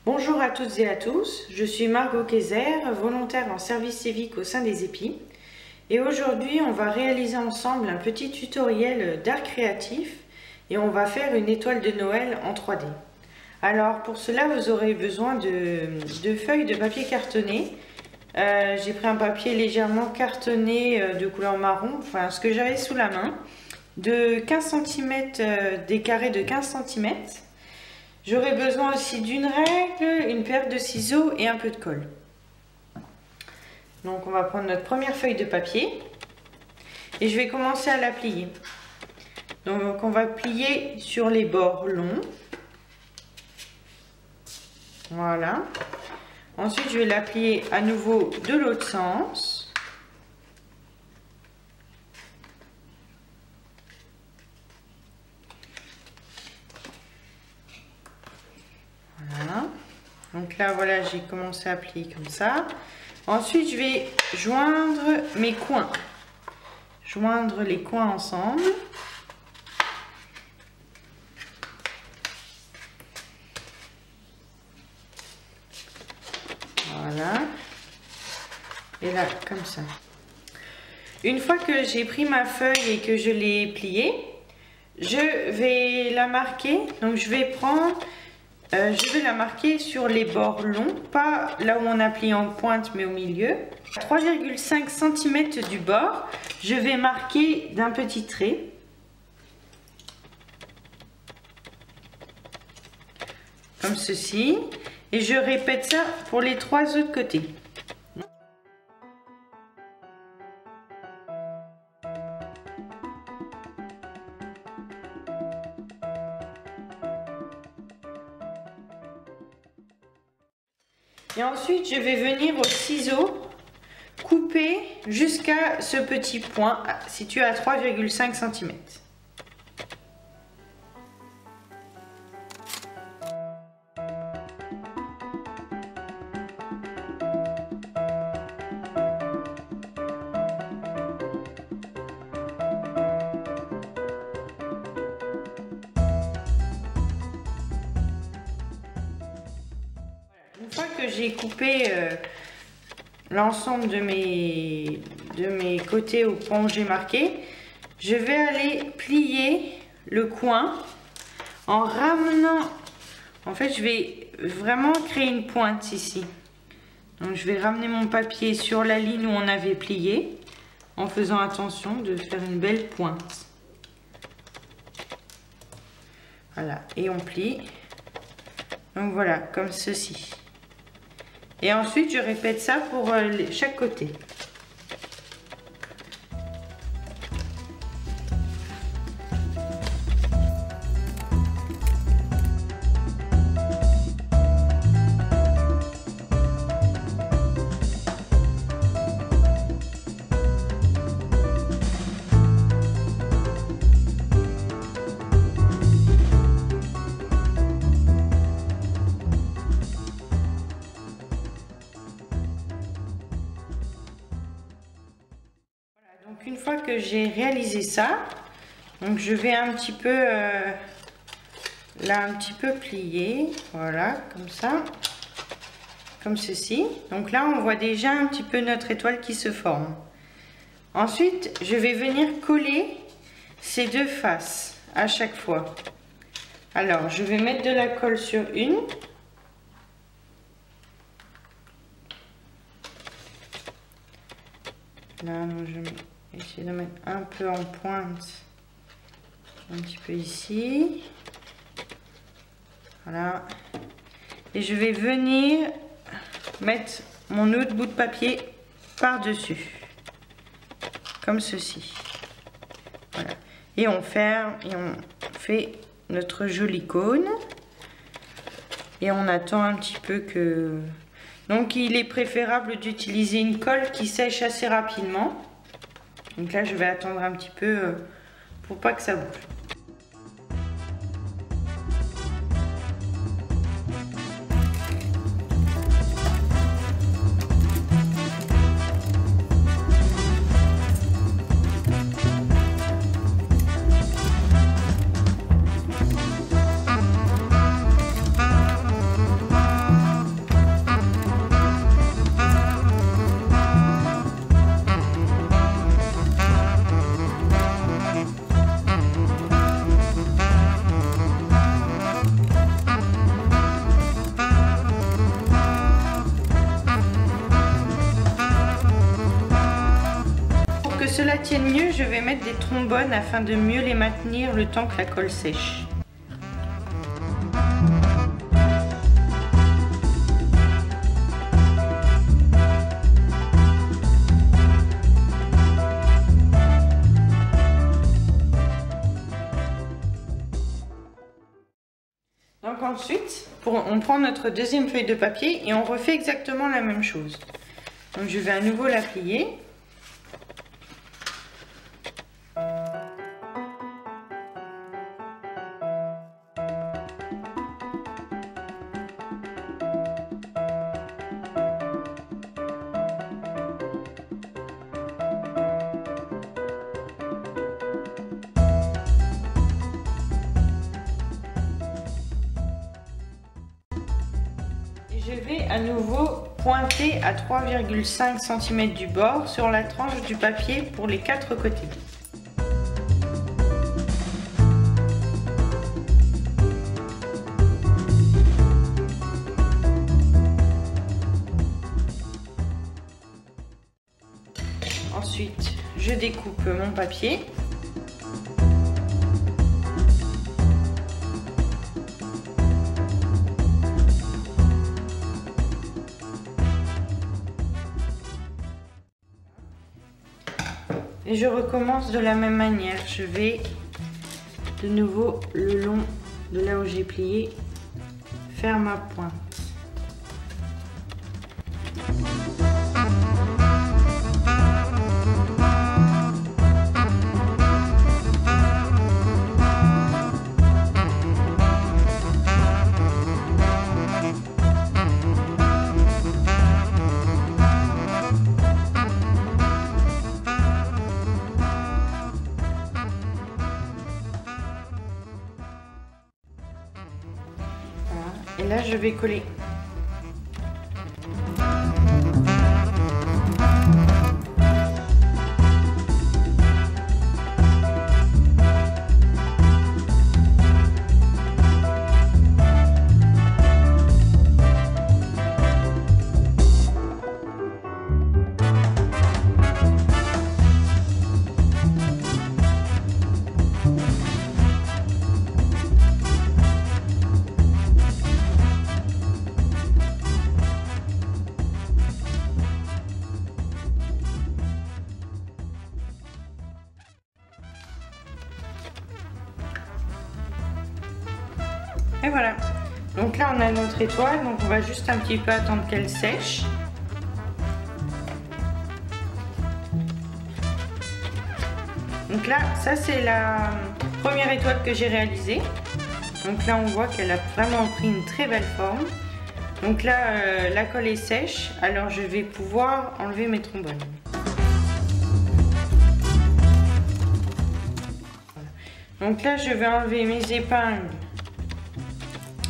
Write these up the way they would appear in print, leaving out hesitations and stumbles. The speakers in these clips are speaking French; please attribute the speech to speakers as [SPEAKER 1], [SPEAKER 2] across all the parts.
[SPEAKER 1] Bonjour à toutes et à tous, je suis Margot Kayser, volontaire en service civique au sein des EPI. Et aujourd'hui, on va réaliser ensemble un petit tutoriel d'art créatif et on va faire une étoile de Noël en 3D. Alors pour cela, vous aurez besoin de feuilles de papier cartonné. J'ai pris un papier légèrement cartonné de couleur marron, enfin ce que j'avais sous la main, de 15 cm, des carrés de 15 cm. J'aurai besoin aussi d'une règle, une paire de ciseaux et un peu de colle. Donc on va prendre notre première feuille de papier et je vais commencer à la plier. Donc on va plier sur les bords longs. Voilà. Ensuite je vais la plier à nouveau de l'autre sens. Voilà. Donc là, voilà, j'ai commencé à plier comme ça. Ensuite, je vais joindre mes coins. Joindre les coins ensemble. Voilà. Et là, comme ça. Une fois que j'ai pris ma feuille et que je l'ai pliée, je vais la marquer. Donc, je vais la marquer sur les bords longs, pas là où on a plié en pointe, mais au milieu. À 3,5 cm du bord, je vais marquer d'un petit trait. Comme ceci. Et je répète ça pour les 3 autres côtés. Et ensuite, je vais venir au ciseau couper jusqu'à ce petit point situé à 3,5 cm. Une fois que j'ai coupé l'ensemble de mes côtés au point où j'ai marqué, je vais aller plier le coin en ramenant. En fait, je vais vraiment créer une pointe ici. Donc, je vais ramener mon papier sur la ligne où on avait plié en faisant attention de faire une belle pointe. Voilà, et on plie. Donc voilà, comme ceci. Et ensuite, je répète ça pour chaque côté. Donc une fois que j'ai réalisé ça, donc je vais un petit peu là un petit peu plier, voilà, comme ça, comme ceci. Donc là on voit déjà un petit peu notre étoile qui se forme. Ensuite je vais venir coller ces deux faces à chaque fois. Alors je vais mettre de la colle sur une. Là je vais essayer de mettre un peu en pointe, un petit peu ici, voilà, et je vais venir mettre mon autre bout de papier par dessus comme ceci, voilà, et on ferme et on fait notre joli cône et on attend un petit peu que, donc il est préférable d'utiliser une colle qui sèche assez rapidement. Donc là, je vais attendre un petit peu pour pas que ça bouge. c'est le mieux, je vais mettre des trombones afin de mieux les maintenir le temps que la colle sèche. Donc ensuite, on prend notre deuxième feuille de papier et on refait exactement la même chose. Donc je vais à nouveau la plier. Je vais à nouveau pointer à 3,5 cm du bord sur la tranche du papier pour les 4 côtés. Ensuite, je découpe mon papier. Et je recommence de la même manière. Je vais de nouveau le long de là où j'ai plié faire ma pointe. Et là, je vais coller. Et voilà, donc là on a notre étoile, donc on va juste un petit peu attendre qu'elle sèche. Donc là, ça c'est la première étoile que j'ai réalisée. Donc là on voit qu'elle a vraiment pris une très belle forme. Donc là la colle est sèche, alors je vais pouvoir enlever mes trombones. Voilà. Donc là je vais enlever mes épingles.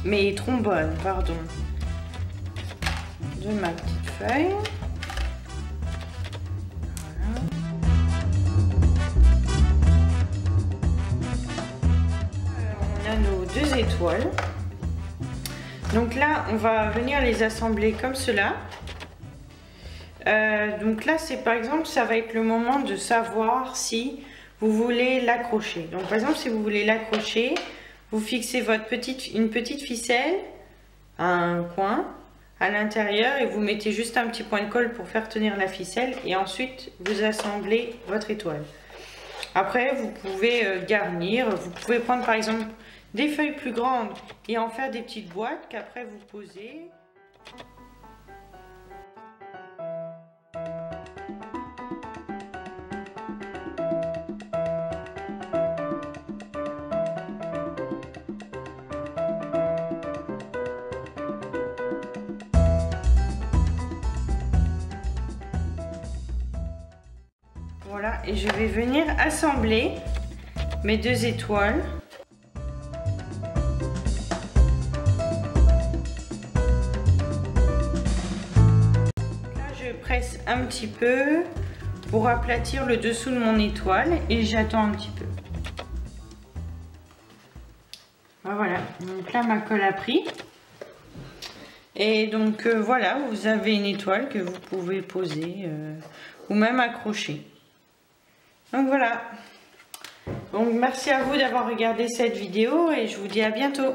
[SPEAKER 1] Mes trombones, pardon, de ma petite feuille. Voilà. On a nos deux étoiles. Donc là, on va venir les assembler comme cela. Donc là, c'est par exemple, ça va être le moment de savoir si vous voulez l'accrocher. Donc par exemple, si vous voulez l'accrocher, vous fixez une petite ficelle à un coin, à l'intérieur, et vous mettez juste un petit point de colle pour faire tenir la ficelle, et ensuite vous assemblez votre étoile. Après, vous pouvez garnir, vous pouvez prendre par exemple des feuilles plus grandes et en faire des petites boîtes qu'après vous posez. Voilà, et je vais venir assembler mes deux étoiles. Là, je presse un petit peu pour aplatir le dessous de mon étoile et j'attends un petit peu. Voilà, donc là ma colle a pris. Et donc voilà, vous avez une étoile que vous pouvez poser ou même accrocher. Donc voilà. Donc merci à vous d'avoir regardé cette vidéo et je vous dis à bientôt.